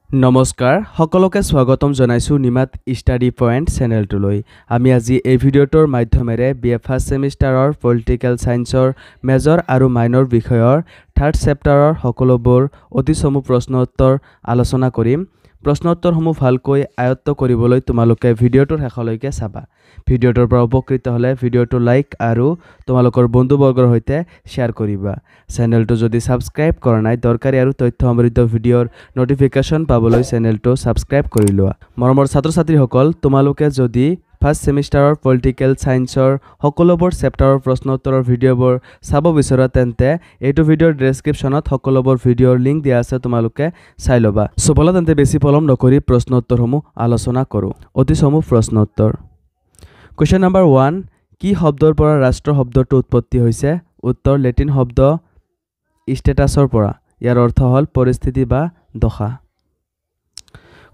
নমস্কাৰ সকলোকে স্বাগতম জনাইছো নিমাত ষ্টাডি পইণ্ট চেনেলটোলৈ আমি আজি এই ভিডিঅ'টোৰ মাধ্যমেৰে বিএ ফাৰ্ষ্ট সেমিষ্টাৰৰ পলিটিকেল সায়েন্সৰ মেজৰ আৰু মাইনৰ বিষয়ৰ থাৰ্ড চেপ্টাৰৰ সকলোবোৰ অতি চমু প্ৰশ্ন উত্তৰ আলোচনা কৰিম প্ৰশ্ন উত্তৰসমূহ ভালকৈ আয়ত্ত কৰিবলৈ তোমালোকে ভিডিঅ'টোৰ শেষলৈকে চাবা ভিডিঅ'টোৰ পৰা উপকৃত হলে ভিডিঅ'টো লাইক আৰু তোমালোকৰ বন্ধুবৰ্গৰ সৈতে শ্বেয়াৰ কৰিবা চেনেলটো যদি সাবস্ক্ৰাইব কৰা নাই দৰকাৰী আৰু তথ্য সমৃদ্ধ ভিডিঅ'ৰ নটিফিকেশন পাবলৈ চেনেলটো সাবস্ক্ৰাইব কৰি লোৱা মৰমৰ ছাত্ৰ ছাত্ৰীসকল তোমালোকে যদি ফাৰ্ষ্ট সেমিষ্টাৰৰ পলিটিকেল সায়েন্সৰ সকলোবোৰ চেপ্টাৰৰ প্ৰশ্ন উত্তৰৰ ভিডিঅ'বোৰ চাব বিচৰা তেন্তে এইটো ভিডিঅ'ৰ ডেসক্ৰিপচনত সকলোবোৰ ভিডিঅ'ৰ লিংক দিয়া আছে তোমালোকে চাই ল'বা সবলা তেন্তে বেছি পলম নকৰি প্ৰশ্ন উত্তৰসমূহ আলোচনা কৰোঁ অতি চমু প্ৰশ্ন উত্তৰ Question number 1 কি শব্দৰ পৰা ৰাষ্ট্ৰ শব্দটো উৎপত্তি হৈছে উত্তৰ লেটিন শব্দ ষ্টেটাছৰ পৰা ইয়াৰ অৰ্থ হ'ল পৰিস্থিতি বা দশা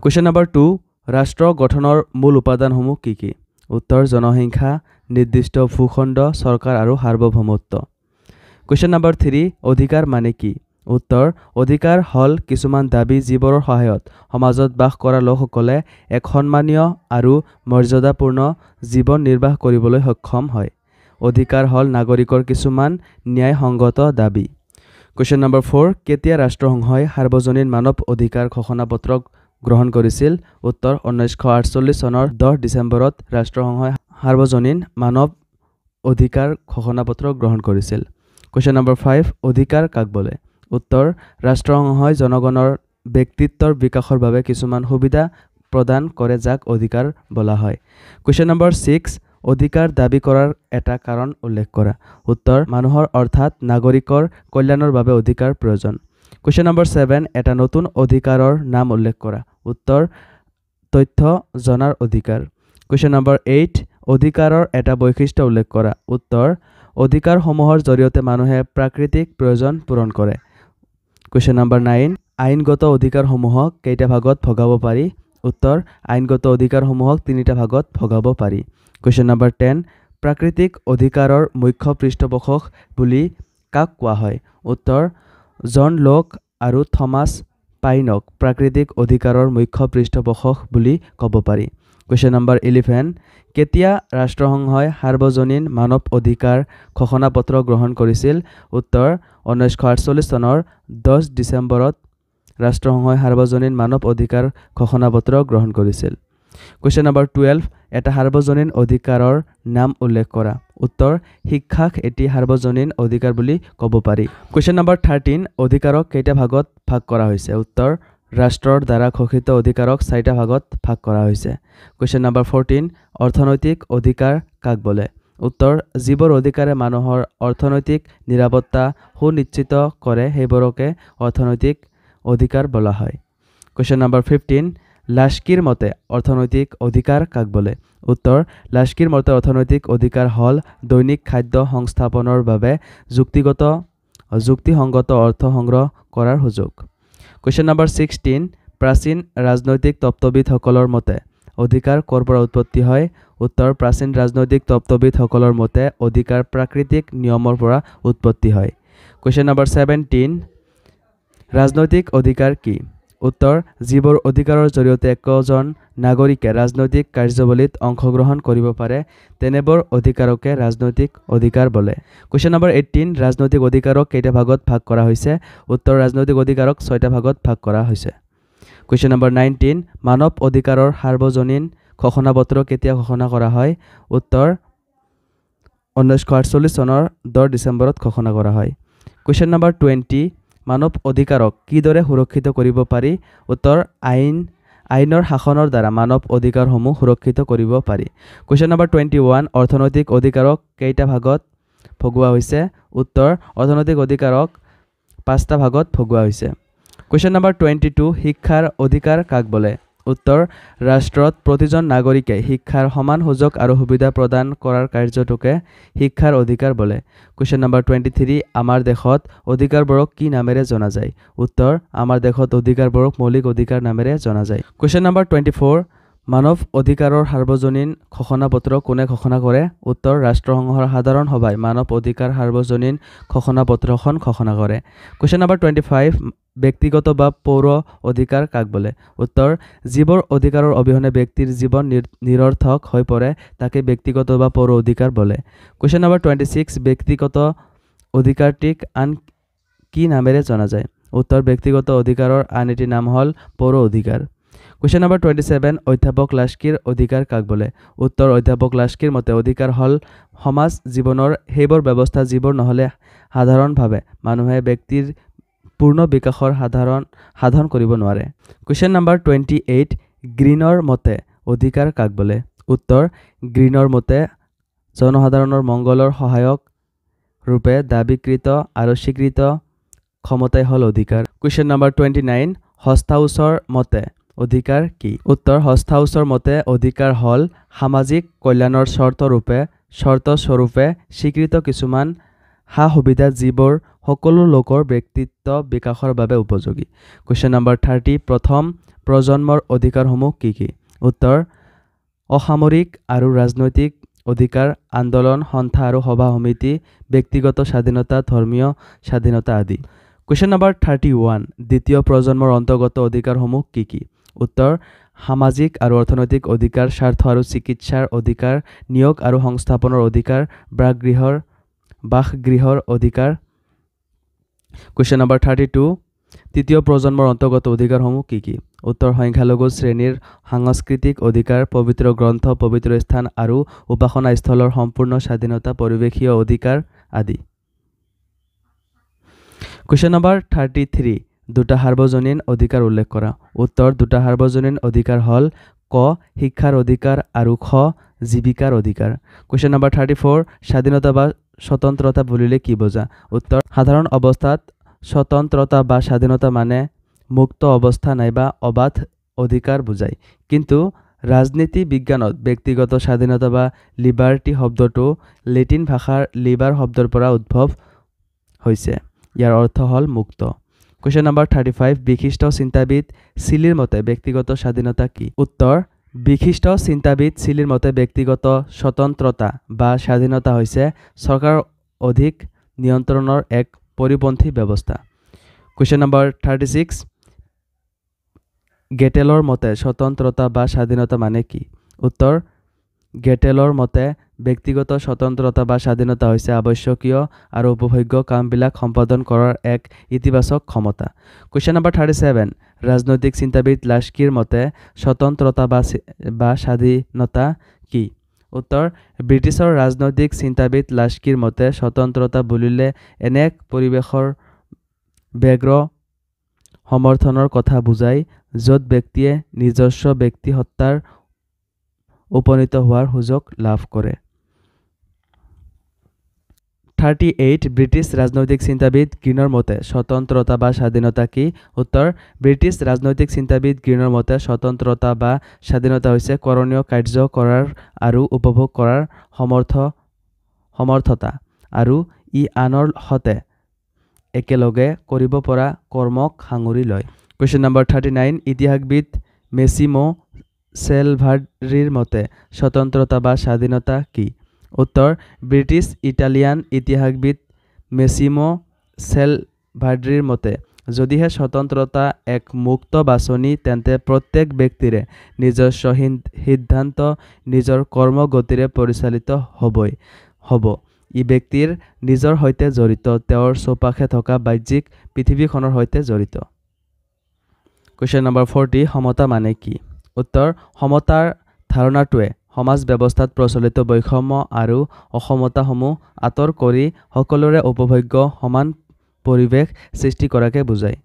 Question number 2 ৰাষ্ট্ৰ গঠনৰ মূল উপাদানসমূহ কি কি উত্তৰ জনসংখ্যা নিৰ্দিষ্ট ভূখণ্ড চৰকাৰ আৰু সাৰ্বভৌমত্ব Question number 3 অধিকাৰ মানে কি উত্তৰ অধিকাৰ হল কিছুমান দাবী যিবোৰৰ সহায়ত সমাজত বাস কৰা লোকসকলে এক সন্মানীয় আৰু মৰ্যাদাপূৰ্ণ জীৱন নিৰ্বাহ কৰিবলৈ সক্ষম হয় অধিকাৰ হল নাগৰিকৰ কিছুমান ন্যায়সংগত দাবী Question number 4 কেতিয়া ৰাষ্ট্ৰসংঘই সাৰ্বজনীন মানৱ অধিকাৰ ঘোষণাপত্ৰ গ্ৰহণ কৰিছিল উত্তৰ 1948 চনৰ 10 ডিচেম্বৰত ৰাষ্ট্ৰসংঘই সাৰ্বজনীন মানৱ অধিকাৰ ঘোষণাপত্ৰ গ্ৰহণ কৰিছিল Question number 5 অধিকাৰ কাক বোলে উত্তৰ ৰাষ্ট্ৰসংঘই জনগণৰ ব্যক্তিত্বৰ বিকাশৰ বাবে কিছুমান সুবিধা প্ৰদান কৰে যাক অধিকাৰ বোলা হয় Question number 6 অধিকাৰ দাবী কৰাৰ এটা কাৰণ উল্লেখ কৰা উত্তৰ মানুহৰ অৰ্থাৎ নাগৰিকৰ কল্যাণৰ বাবে অধিকাৰ প্ৰয়োজন Question number 7 এটা নতুন অধিকাৰৰ নাম উল্লেখ কৰা উত্তৰ তথ্য জনাৰ অধিকাৰ Question number 8 অধিকাৰৰ এটা বৈশিষ্ট্য উল্লেখ কৰা উত্তৰ অধিকাৰসমূহৰ জৰিয়তে মানুহে প্ৰাকৃতিক প্ৰয়োজন পূৰণ কৰে Question number 9 আইনগত অধিকাৰসমূহক কেইটা ভাগত ভগাব পাৰি উত্তৰ আইনগত অধিকাৰসমূহক তিনিটা ভাগত ভগাব পাৰি Question number 10 প্ৰাকৃতিক অধিকাৰৰ মুখ্য পৃষ্ঠপোষক বুলি কাক কোৱা হয় উত্তৰ জন লক আৰু থমাস পাইনক প্ৰাকৃতিক অধিকাৰৰ মুখ্য পৃষ্ঠপোষক বুলি ক'ব পাৰি Question number 11 কেতিয়া ৰাষ্ট্ৰসংঘই সাৰ্বজনীন মানৱ অধিকাৰ ঘোষণাপত্ৰ গ্ৰহণ কৰিছিল উত্তৰ 1948 চনৰ 10 ডিচেম্বৰত ৰাষ্ট্ৰসংঘই সাৰ্বজনীন মানৱ অধিকাৰ ঘোষণাপত্ৰ গ্ৰহণ কৰিছিল Question number 12 এটা সাৰ্বজনীন অধিকাৰৰ নাম উল্লেখ কৰা উত্তৰ শিক্ষাক এটি সাৰ্বজনীন অধিকাৰ বুলি ক'ব পাৰি Question number 13 অধিকাৰক কেইটা ভাগত ভাগ কৰা হৈছে উত্তৰ ৰাষ্ট্ৰৰ দ্বাৰা ঘোষিত অধিকাৰক চাৰিটা ভাগত ভাগ কৰা হৈছে Question number 14 অৰ্থনৈতিক অধিকাৰ কাক বোলে উত্তৰ যিবোৰ অধিকাৰে মানুহৰ অৰ্থনৈতিক নিৰাপত্তা সুনিশ্চিত কৰে সেইবোৰকে অৰ্থনৈতিক অধিকাৰ বোলা হয় Question number 15 লাস্কিৰ মতে অৰ্থনৈতিক অধিকাৰ কাক বোলে উত্তৰ লাস্কিৰ মতে অৰ্থনৈতিক অধিকাৰ হল দৈনিক খাদ্য সংস্থাপনৰ বাবে যুক্তিসংগত অৰ্থ সংগ্ৰহ কৰাৰ সুযোগ Question number 16 প্ৰাচীন ৰাজনৈতিক তত্ত্ববিদসকলৰ মতে অধিকাৰ ক'ৰ পৰা উৎপত্তি হয় উত্তৰ প্ৰাচীন ৰাজনৈতিক তত্ত্ববিদসকলৰ মতে অধিকাৰ প্ৰাকৃতিক নিয়মৰ পৰা উৎপত্তি হয় Question number 17 ৰাজনৈতিক অধিকাৰ কি উত্তৰ যিবোৰ অধিকাৰৰ জৰিয়তে একজন নাগৰিকে ৰাজনৈতিক কাৰ্যৱলীত অংশগ্ৰহণ কৰিব পাৰে তেনেবোৰ অধিকাৰকে ৰাজনৈতিক অধিকাৰ বোলে Question number 18 ৰাজনৈতিক অধিকাৰক কেইটা ভাগত ভাগ কৰা হৈছে উত্তৰ ৰাজনৈতিক অধিকাৰক 6টা ভাগত ভাগ কৰা হৈছে Question number 19 মানৱ অধিকাৰৰ সাৰ্বজনীন ঘোষণাপত্ৰ কেতিয়া ঘোষণা কৰা হয় উত্তৰ 1948 চনৰ 10 ডিচেম্বৰত ঘোষণা কৰা হয় Question number 20 মানৱ অধিকাৰক কিদৰে সুৰক্ষিত কৰিব পাৰি উত্তৰ আইনৰ শাসনৰ দ্বাৰা মানৱ অধিকাৰসমূহ সুৰক্ষিত কৰিব পাৰি Question number 21 অৰ্থনৈতিক অধিকাৰক কেইটা ভাগত ভগোৱা হৈছে উত্তৰ অৰ্থনৈতিক অধিকাৰক 5টা ভাগত ভগোৱা হৈছে Question number 22 শিক্ষাৰ অধিকাৰ কাক বোলে উত্তৰ ৰাষ্ট্ৰত প্ৰতিজন নাগৰিকে শিক্ষাৰ সমান সুযোগ আৰু সুবিধা প্ৰদান কৰাৰ কাৰ্যটোকে শিক্ষাৰ অধিকাৰ বোলে Question number 23 আমাৰ দেশত অধিকাৰবোৰক কি নামেৰে জনা যায় উত্তৰ আমাৰ দেশত অধিকাৰবোৰক মৌলিক অধিকাৰ নামেৰে জনা যায় Question number 24 মানৱ অধিকাৰৰ সাৰ্বজনীন ঘোষণাপত্ৰ কোনে ঘোষণা কৰে উত্তৰ ৰাষ্ট্ৰসংঘৰ সাধাৰণ সভাই মানৱ অধিকাৰ সাৰ্বজনীন ঘোষণাপত্ৰখন ঘোষণা কৰে Question number 25 ব্যক্তিগত বা পৌৰ অধিকাৰ কাক বলে উত্তৰ যিবোৰ অধিকাৰৰ অবিহনে ব্যক্তিৰ জীৱন নিৰৰ্থক হৈ পৰে তাকে ব্যক্তিগত বা পৌৰ অধিকাৰ বলে কোৱেশ্চন নম্বৰ 26 ব্যক্তিগত অধিকাৰটিক আন কি নামেৰে জনা যায় উত্তৰ ব্যক্তিগত অধিকাৰৰ আন এটি নাম হল পৌৰ অধিকাৰ কোৱেশ্চন নম্বৰ 27 অধ্যাপক লাস্কিৰ অধিকাৰ কাক বলে উত্তৰ অধ্যাপক লাস্কিৰ মতে অধিকাৰ হল সমাজ জীৱনৰ হেবৰ ব্যৱস্থা যিবোৰ নহলে সাধাৰণভাৱে মানুহে ব্যক্তিৰ পূৰ্ণ বিকাশৰ সাধন কৰিব নোৱাৰে কোৱেশ্চন নম্বৰ 28 গ্ৰীনৰ মতে অধিকাৰ কাক বলে উত্তৰ গ্ৰীনৰ মতে জনসাধাৰণৰ মংগলৰ সহায়ক ৰূপে দাবীকৃত আৰু স্বীকৃত ক্ষমতাই হল অধিকাৰ কোৱেশ্চন নম্বৰ 29 হস্তাউচৰ মতে অধিকাৰ কি উত্তৰ হস্তাউচৰ মতে অধিকাৰ হল সামাজিক কল্যাণৰ শৰ্ত স্বৰূপে স্বীকৃত কিছুমান হা সুবিধা যিবোৰ সকলো লোকৰ ব্যক্তিত্ব বিকাশৰ বাবে উপযোগী কোৱেশ্চন নম্বৰ 30 প্ৰথম প্ৰজন্মৰ অধিকাৰসমূহ কি কি উত্তৰ অসামৰিক আৰু ৰাজনৈতিক অধিকাৰ আন্দোলন সন্থা আৰু সভা সমিতি ব্যক্তিগত স্বাধীনতা ধৰ্মীয় স্বাধীনতা আদি কোৱেশ্চন নম্বৰ 31 দ্বিতীয় প্ৰজন্মৰ অন্তৰ্গত অধিকাৰসমূহ কি কি উত্তৰ সামাজিক আৰু অৰ্থনৈতিক অধিকাৰ স্বাৰ্থ আৰু চিকিৎসাৰ অধিকাৰ নিয়োগ আৰু সংস্থাপনৰ অধিকাৰ বাসগৃহৰ অধিকাৰ কোৱেশ্চন নম্বৰ 32 তৃতীয় প্ৰজন্মৰ অন্তৰ্গত অধিকাৰসমূহ কি কি উত্তৰ সংখ্যালঘু শ্ৰেণীৰ সাংস্কৃতিক অধিকাৰ পবিত্ৰ গ্ৰন্থ পবিত্ৰ স্থান আৰু উপাসনা স্থলৰ সম্পূৰ্ণ স্বাধীনতা পৰিৱেশীয় অধিকাৰ আদি কোৱেশ্চন নম্বৰ 33 দুটা সাৰ্বজনীন অধিকাৰ উল্লেখ কৰা উত্তৰ দুটা সাৰ্বজনীন অধিকাৰ হল ক শিক্ষাৰ অধিকাৰ আৰু খ জীৱিকাৰ অধিকাৰ কোৱেশ্চন নম্বৰ 34 স্বাধীনতা বা স্বতন্ত্ৰতা বুলিলে কি বুজা উত্তৰ সাধাৰণ অৱস্থাত স্বতন্ত্ৰতা বা স্বাধীনতা মানে মুক্ত অৱস্থা নাইবা অবাধ অধিকাৰ বুজায় কিন্তু ৰাজনীতি বিজ্ঞানত ব্যক্তিগত স্বাধীনতা বা লিবাৰ্টি শব্দটো লেটিন ভাষাৰ লিবাৰ শব্দৰ পৰা উদ্ভৱ হৈছে ইয়াৰ অৰ্থ হল মুক্ত কোৱেশ্চন নম্বৰ 35 বিশিষ্ট চিন্তাবিদ চিলিৰ মতে ব্যক্তিগত স্বাধীনতা কি উত্তৰ বিশিষ্ট চিন্তাবিদ চিলিৰ মতে ব্যক্তিগত স্বতন্ত্ৰতা বা স্বাধীনতা হৈছে চৰকাৰ অধিক নিয়ন্ত্ৰণৰ এক পৰিপন্থী ব্যৱস্থা কোৱেশ্চন নম্বৰ 36 গেটেলৰ মতে স্বতন্ত্ৰতা বা স্বাধীনতা মানে কি উত্তৰ গেটেলৰ মতে ব্যক্তিগত স্বতন্ত্ৰতা বা স্বাধীনতা হৈছে আৱশ্যকীয় আৰু উপভোগ্য কামবিলাক সম্পাদন কৰাৰ এক ইতিবাচক ক্ষমতা কোৱেশ্চন নম্বৰ 37 ৰাজনৈতিক চিন্তাবিদ লাস্কিৰ মতে স্বতন্ত্ৰতা বা স্বাধীনতা কি উত্তৰ ব্ৰিটিছৰ ৰাজনৈতিক চিন্তাবিদ লাস্কিৰ মতে স্বতন্ত্ৰতা বুলিলে এনে এক পৰিৱেশৰ ব্যগ্ৰ সমৰ্থনৰ কথা বুজায় য'ত ব্যক্তিয়ে নিজস্ব ব্যক্তিসত্তাৰ উপনীত হোৱাৰ সুযোগ লাভ কৰে 38 ব্ৰিটিছ ৰাজনৈতিক চিন্তাবিদ গ্ৰীনৰ মতে স্বতন্ত্ৰতা বা স্বাধীনতা কি উত্তৰ ব্ৰিটিছ ৰাজনৈতিক চিন্তাবিদ গ্ৰীনৰ মতে স্বতন্ত্ৰতা বা স্বাধীনতা হৈছে কৰণীয় কাৰ্য কৰাৰ আৰু উপভোগ কৰাৰ সমৰ্থতা আৰু ই আনৰ সতে একেলগে কৰিব পৰা কৰ্মক সাঙুৰি লয় কোৱেশ্চন নম্বৰ 39 ইতিহাসবিদ মেছিমো চেলভাড্ৰিৰ মতে স্বতন্ত্ৰতা বা স্বাধীনতা কি উত্তৰ ব্ৰিটিছ ইটালিয়ান ইতিহাসবিদ মেছিমো চেলভাড্ৰিৰ মতে যদিহে স্বতন্ত্ৰতা এক মুক্ত বাছনি তেন্তে প্ৰত্যেক ব্যক্তিৰে নিজস্ব সিদ্ধান্ত নিজৰ কৰ্মগতিৰে পৰিচালিত হ'ব ই ব্যক্তিৰ নিজৰ সৈতে জড়িত তেওঁৰ চৌপাশে থকা বাহ্যিক পৃথিৱীখনৰ সৈতে জড়িত কোৱেশ্চন নম্বৰ 40 সমতা মানে কি উত্তৰ সমতাৰ ধাৰণাটোৱে সমাজ ব্যৱস্থাত প্ৰচলিত বৈষম্য আৰু অসমতাসমূহ আঁতৰ কৰি সকলোৰে উপভোগ্য সমান পৰিৱেশ সৃষ্টি কৰাকে বুজায়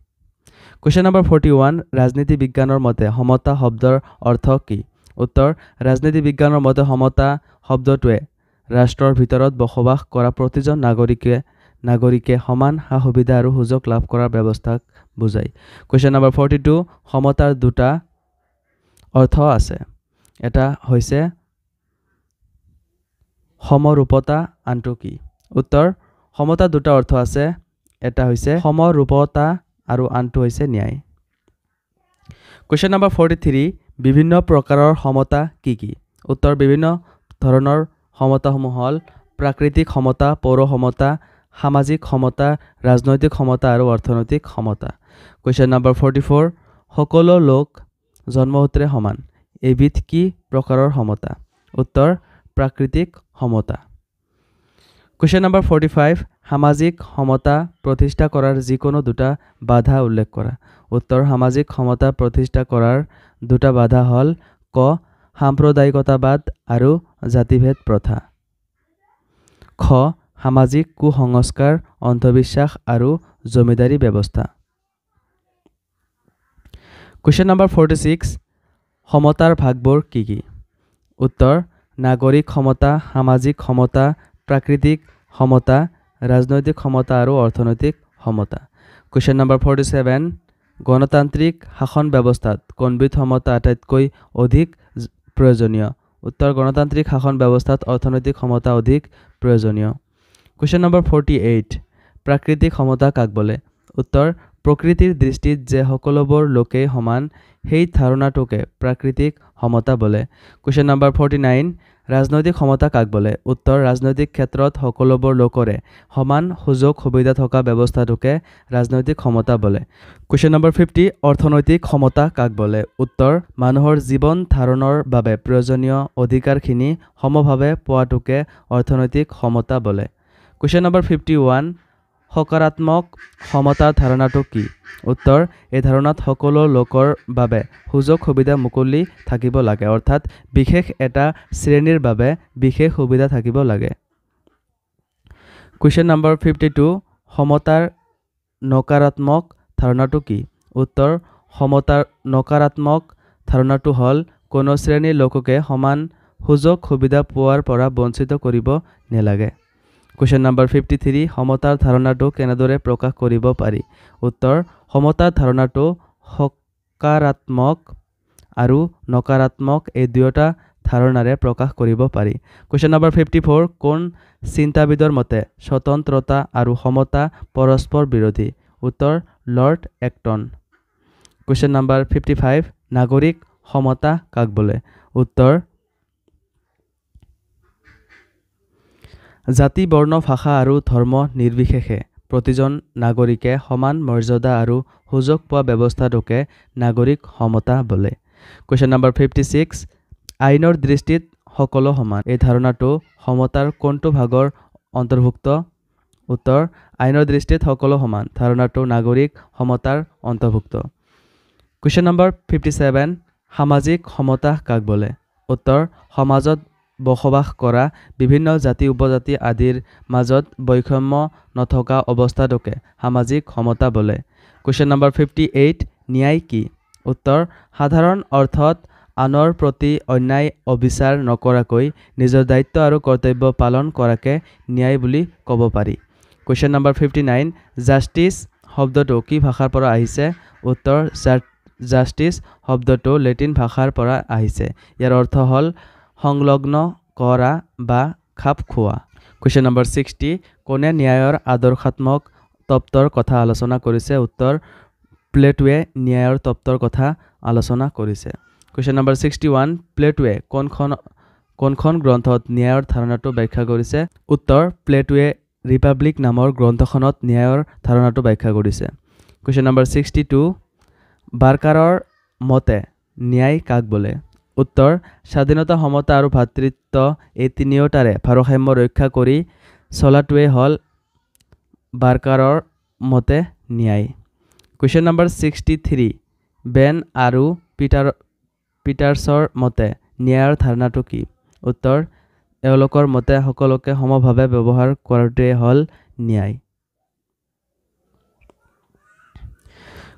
কোৱেশ্চন নম্বৰ 41 ৰাজনীতি বিজ্ঞানৰ মতে সমতা শব্দৰ অৰ্থ কি উত্তৰ ৰাজনীতি বিজ্ঞানৰ মতে সমতা শব্দটোৱে ৰাষ্ট্ৰৰ ভিতৰত বসবাস কৰা প্ৰতিজন নাগৰিকে সমান সা সুবিধা আৰু সুযোগ লাভ কৰাৰ ব্যৱস্থাক বুজায় কোৱেশ্চন নম্বৰ 42 সমতাৰ দুটা অৰ্থ আছে এটা হৈছে সমৰূপতা আনটো কি উত্তৰ সমতা দুটা অৰ্থ আছে এটা হৈছে সমৰূপতা আৰু আনটো হৈছে ন্যায় কোৱেশ্চন নম্বৰ 43 বিভিন্ন প্ৰকাৰৰ সমতা কি কি উত্তৰ বিভিন্ন ধৰণৰ সমতাসমূহ হল প্ৰাকৃতিক সমতা পৌৰ সমতা সামাজিক সমতা, ৰাজনৈতিক সমতা আৰু অৰ্থনৈতিক সমতা। কুৱেশ্যন নম্বৰ 44 সকলো লোক জন্মসূত্ৰে সমান এবিধ কি প্ৰকাৰৰ সমতা? উত্তৰ প্ৰাকৃতিক সমতা। কুৱেশ্যন নম্বৰ 45 সামাজিক সমতা প্ৰতিষ্ঠা কৰাৰ যিকোনো দুটা বাধা উল্লেখ কৰা। উত্তৰ সামাজিক সমতা প্ৰতিষ্ঠা কৰাৰ দুটা বাধা হ'ল ক সাম্প্ৰদায়িকতাবাদ আৰু জাতিভেদ প্ৰথা, খ সামাজিক কুসংস্কাৰ, অন্ধবিশ্বাস আৰু জমিদাৰী ব্যৱস্থা। কুৱেশ্যন নম্বৰ 46 সমতাৰ ভাগবোৰ কি কি? উত্তৰ নাগৰিক সমতা, সামাজিক সমতা, প্ৰাকৃতিক সমতা, ৰাজনৈতিক সমতা আৰু অৰ্থনৈতিক সমতা। কুৱেশ্যন নম্বৰ 47 গণতান্ত্ৰিক শাসন ব্যৱস্থাত কোনবিধ সমতা আটাইতকৈ অধিক প্ৰয়োজনীয়? উত্তৰ গণতান্ত্ৰিক শাসন ব্যৱস্থাত অৰ্থনৈতিক সমতা অধিক প্ৰয়োজনীয়। কুৱেশ্যন নম্বৰ 48 প্ৰাকৃতিক সমতা কাক বোলে? উত্তৰ প্ৰকৃতিৰ দৃষ্টিত যে সকলোবোৰ লোকেই সমান সেই ধাৰণাটোকে প্ৰাকৃতিক সমতা বোলে। কুৱেশ্যন নম্বৰ 49 ৰাজনৈতিক সমতা কাক বোলে? উত্তৰ ৰাজনৈতিক ক্ষেত্ৰত সকলোবোৰ লোকৰে সমান সুযোগ সুবিধা থকা ব্যৱস্থাটোকে ৰাজনৈতিক সমতা বোলে। কুৱেশ্যন নম্বৰ 50 অৰ্থনৈতিক সমতা কাক বোলে? উত্তৰ মানুহৰ জীৱন ধাৰণৰ বাবে প্ৰয়োজনীয় অধিকাৰখিনি সমভাৱে পোৱাটোকে অৰ্থনৈতিক সমতা বোলে। কুৱেশ্যন নম্বৰ 51 সকাৰাত্মক সমতাৰ ধাৰণাটো কি? উত্তৰ এই ধাৰণাত সকলো লোকৰ বাবে সুযোগ সুবিধা মুকলি থাকিব লাগে, অৰ্থাৎ বিশেষ এটা শ্ৰেণীৰ বাবে বিশেষ সুবিধা থাকিব লাগে। কুৱেশ্যন নম্বৰ 52 সমতাৰ নকাৰাত্মক ধাৰণাটো কি? উত্তৰ সমতাৰ নকাৰাত্মক ধাৰণাটো হ'ল কোনো শ্ৰেণীৰ লোককে সমান সুযোগ সুবিধা পোৱাৰ পৰা বঞ্চিত কৰিব নালাগে। কুৱেশ্যন নম্বৰ 53 সমতাৰ ধাৰণাটো কেনেদৰে প্ৰকাশ কৰিব পাৰি? উত্তৰ সমতাৰ ধাৰণাটো সকাৰাত্মক আৰু নকাৰাত্মক এই দুয়োটা ধাৰণাৰে প্ৰকাশ কৰিব পাৰি। কুৱেশ্যন নম্বৰ 54 কোন চিন্তাবিদৰ মতে স্বতন্ত্ৰতা আৰু সমতা পৰস্পৰ বিৰোধী? উত্তৰ লৰ্ড এক্টন। কুৱেশ্যন নম্বৰ 55 নাগৰিক সমতা কাক বোলে? উত্তৰ জাতি, বৰ্ণ, ভাষা আৰু ধৰ্ম নিৰ্বিশেষে প্ৰতিজন নাগৰিকে সমান মৰ্যাদা আৰু সুযোগ পোৱা ব্যৱস্থাটোকে নাগৰিক সমতা বোলে। কুৱেশ্যন নম্বৰ 56 আইনৰ দৃষ্টিত সকলো সমান এই ধাৰণাটো সমতাৰ কোনটো ভাগৰ অন্তৰ্ভুক্ত? উত্তৰ আইনৰ দৃষ্টিত সকলো সমান ধাৰণাটো নাগৰিক সমতাৰ অন্তৰ্ভুক্ত। কুৱেশ্যন নম্বৰ 57 সামাজিক সমতা কাক বোলে? উত্তৰ সমাজত বসবাস কৰা বিভিন্ন জাতি, উপজাতি আদিৰ মাজত বৈষম্য নথকা অৱস্থাটোকে সামাজিক সমতা বোলে। কুৱেশ্যন নম্বৰ 58 ন্যায় কি? উত্তৰ সাধাৰণ অৰ্থত আনৰ প্ৰতি অন্যায় অবিচাৰ নকৰাকৈ নিজৰ দায়িত্ব আৰু কৰ্তব্য পালন কৰাকে ন্যায় বুলি ক'ব পাৰি। কুৱেশ্যন নম্বৰ 59 জাষ্টিচ শব্দটো কি ভাষাৰ পৰা আহিছে? উত্তৰ জাষ্টিচ শব্দটো লেটিন ভাষাৰ পৰা আহিছে। ইয়াৰ অৰ্থ হ'ল সংলগ্ন কৰা বা খাপ খোৱা। কুৱেশ্যন নম্বৰ 60 কোনে ন্যায়ৰ আদৰ্শাত্মক তত্ত্বৰ কথা আলোচনা কৰিছে? উত্তৰ প্লেটোৱে ন্যায়ৰ তত্ত্বৰ কথা আলোচনা কৰিছে। কুৱেশ্যন নম্বৰ 61 প্লেটোৱে কোনখন গ্ৰন্থত ন্যায়ৰ ধাৰণাটো ব্যাখ্যা কৰিছে? উত্তৰ প্লেটোৱে ৰিপাব্লিক নামৰ গ্ৰন্থখনত ন্যায়ৰ ধাৰণাটো ব্যাখ্যা কৰিছে। কুৱেশ্যন নম্বৰ 62 বাৰ্কাৰৰ মতে ন্যায় কাক বোলে? উত্তৰ স্বাধীনতা, সমতা আৰু ভাতৃত্ব এই তিনিওটাৰে ভাৰসাম্য ৰক্ষা কৰি চলাটোৱে হ'ল বাৰ্কাৰৰ মতে ন্যায়। কুৱেশ্যন নম্বৰ 63 বেন আৰু পিটাৰ্ছৰ মতে ন্যায়ৰ ধাৰণাটো কি? উত্তৰ এওঁলোকৰ মতে সকলোকে সমভাৱে ব্যৱহাৰ কৰাটোৱে হ'ল ন্যায়।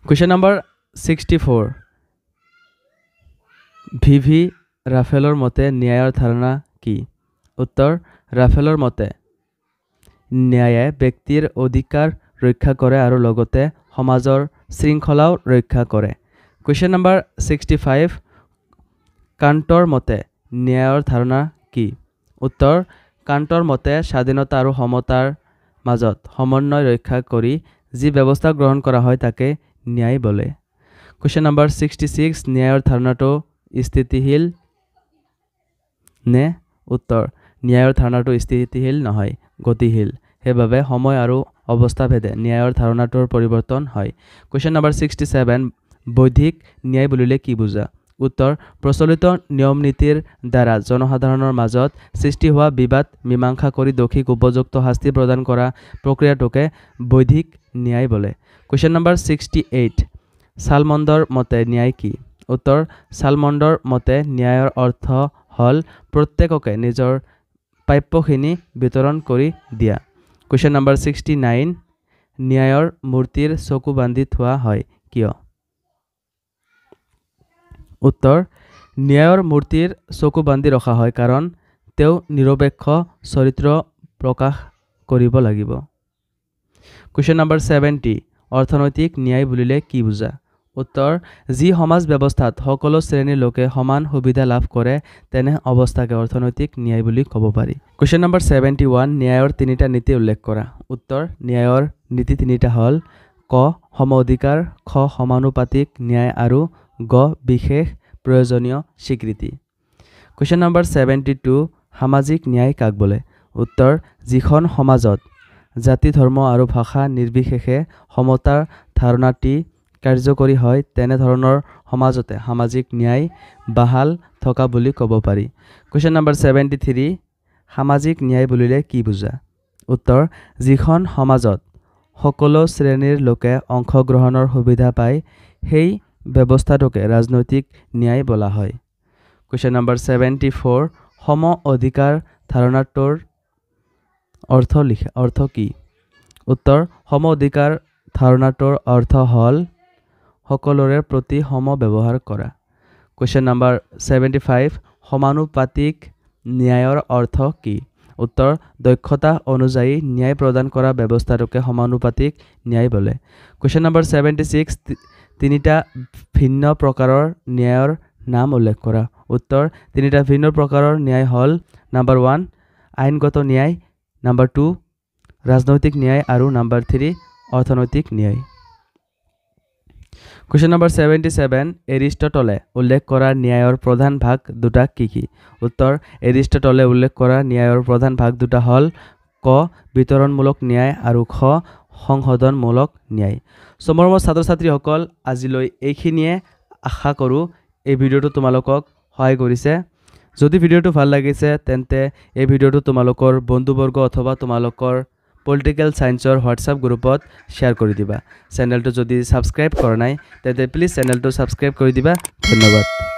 কুৱেশ্যন নম্বৰ 64 ভিভি ৰাফেলৰ মতে ন্যায়ৰ ধাৰণা কি? উত্তৰ ৰাফেলৰ মতে ন্যায়ে ব্যক্তিৰ অধিকাৰ ৰক্ষা কৰে আৰু লগতে সমাজৰ শৃংখলাও ৰক্ষা কৰে। কুৱেশ্যন নম্বৰ 65 কাণ্টৰ মতে ন্যায়ৰ ধাৰণা কি? উত্তৰ কাণ্টৰ মতে স্বাধীনতা আৰু সমতাৰ মাজত সমন্বয় ৰক্ষা কৰি যি ব্যৱস্থা গ্ৰহণ কৰা হয় তাকে ন্যায় বোলে। কুৱেশ্যন নম্বৰ 66 ন্যায়ৰ ধাৰণাটো স্থিতিশীল নে? উত্তৰ ন্যায়ৰ ধাৰণাটো স্থিতিশীল নহয়, গতিশীল। সেইভাবে সময় আৰু অৱস্থা ভেদে ন্যায়ৰ ধাৰণাটোৰ পৰিৱৰ্তন হয় কোৱেশ্চন নম্বৰ 67 বৈধিক ন্যায় বুলিলে কি বুজা উত্তৰ প্ৰচলিত নিয়ম নীতিৰ দ্বাৰা জনসাধাৰণৰ মাজত সৃষ্টি হোৱা বিবাদ মীমাংসা কৰি দোষীক উপযুক্ত শাস্তি প্ৰদান কৰা প্ৰক্ৰিয়াটোকে বৈধিক ন্যায় বোলে কোৱেশ্চন নম্বৰ 68 সালমণ্ডৰ মতে ন্যায় কি উত্তৰ সালমণ্ডৰ মতে ন্যায়ৰ অৰ্থ হল প্ৰত্যেককে নিজৰ প্ৰাপ্যখিনি বিতৰণ কৰি দিয়া কোৱেশ্চন নম্বৰ 69 ন্যায়ৰ মূৰ্তিৰ চকু বান্ধি থোৱা হয় কিয় উত্তৰ ন্যায়ৰ মূৰ্তিৰ চকু বান্ধি ৰখা হয় কাৰণ তেওঁ নিৰপেক্ষ চৰিত্ৰ প্ৰকাশ কৰিব লাগিব কোৱেশ্চন নম্বৰ 70 অৰ্থনৈতিক ন্যায় বুলিলে কি বুজা উত্তৰ যি সমাজ ব্যৱস্থাত সকলো শ্ৰেণীৰ লোকে সমান সুবিধা লাভ কৰে তেনে অৱস্থাকে অৰ্থনৈতিক ন্যায় বুলি ক'ব পাৰি কোৱেশ্চন নম্বৰ 71 ন্যায়ৰ তিনিটা নীতি উল্লেখ কৰা উত্তৰ ন্যায়ৰ নীতি তিনিটা হল ক সম অধিকাৰ খ সমানুপাতিক ন্যায় আৰু গ বিশেষ প্ৰয়োজনীয় স্বীকৃতি কোৱেশ্চন নম্বৰ 72 সামাজিক ন্যায় কাক বোলে উত্তৰ যিখন সমাজত জাতি ধৰ্ম আৰু ভাষা নিৰ্বিশেষে সমতাৰ ধাৰণাটি কাৰ্যকৰী হয় তেনে ধৰণৰ সমাজতে সামাজিক ন্যায় বাহাল থকা বুলি ক'ব পাৰি কোৱেশ্চন নম্বৰ 73 সামাজিক ন্যায় বুলিলে কি বুজা উত্তৰ যিখন সমাজত সকলো শ্ৰেণীৰ লোকে অংশগ্ৰহণৰ সুবিধা পায় সেই ব্যৱস্থাটোকে ৰাজনৈতিক ন্যায় বোলা হয় কোৱেশ্চন নম্বৰ 74 সম অধিকাৰ ধাৰণাটোৰ অৰ্থ কি উত্তৰ সম অধিকাৰ ধাৰণাটোৰ অৰ্থ হল সকলোৰে প্ৰতি সম ব্যৱহাৰ কৰা কোৱেশ্চন নম্বৰ 75 সমানুপাতিক ন্যায়ৰ অৰ্থ কি উত্তৰ দক্ষতা অনুযায়ী ন্যায় প্ৰদান কৰা ব্যৱস্থাটোকে সমানুপাতিক ন্যায় বোলে কোৱেশ্চন নম্বৰ 76 তিনিটা ভিন্ন প্ৰকাৰৰ ন্যায়ৰ নাম উল্লেখ কৰা উত্তৰ তিনিটা ভিন্ন প্ৰকাৰৰ ন্যায় হল নম্বৰ 1 আইনগত ন্যায় নম্বৰ 2 ৰাজনৈতিক ন্যায় আৰু নম্বৰ 3 অৰ্থনৈতিক ন্যায় কোৱেশ্চন নম্বৰ 77 এৰিষ্টটলে উল্লেখ কৰা ন্যায়ৰ প্ৰধান ভাগ দুটা কি উত্তৰ এৰিষ্টটলে উল্লেখ কৰা ন্যায়ৰ প্ৰধান ভাগ দুটা হল ক বিতৰণমূলক ন্যায় আৰু খ সংশোধনমূলক ন্যায় সমগ্ৰ ছাত্ৰ-ছাত্ৰীসকল আজিলৈ এইখিনিয়ে আশা কৰোঁ এই ভিডিঅ'টো তোমালোকক সহায় কৰিছে যদি ভিডিঅ'টো ভাল লাগিছে তেন্তে এই ভিডিঅ'টো তোমালোকৰ বন্ধুবৰ্গ অথবা তোমালোকৰ পলিটিক্যাল সায়েন্সৰ হোৱাটছআপ গ্ৰুপত শ্বেয়াৰ কৰি দিবা চেনেলটো যদি সাবস্ক্ৰাইব কৰা নাই তেন্তে প্লিজ চেনেলটো সাবস্ক্ৰাইব কৰি দিবা ধন্যবাদ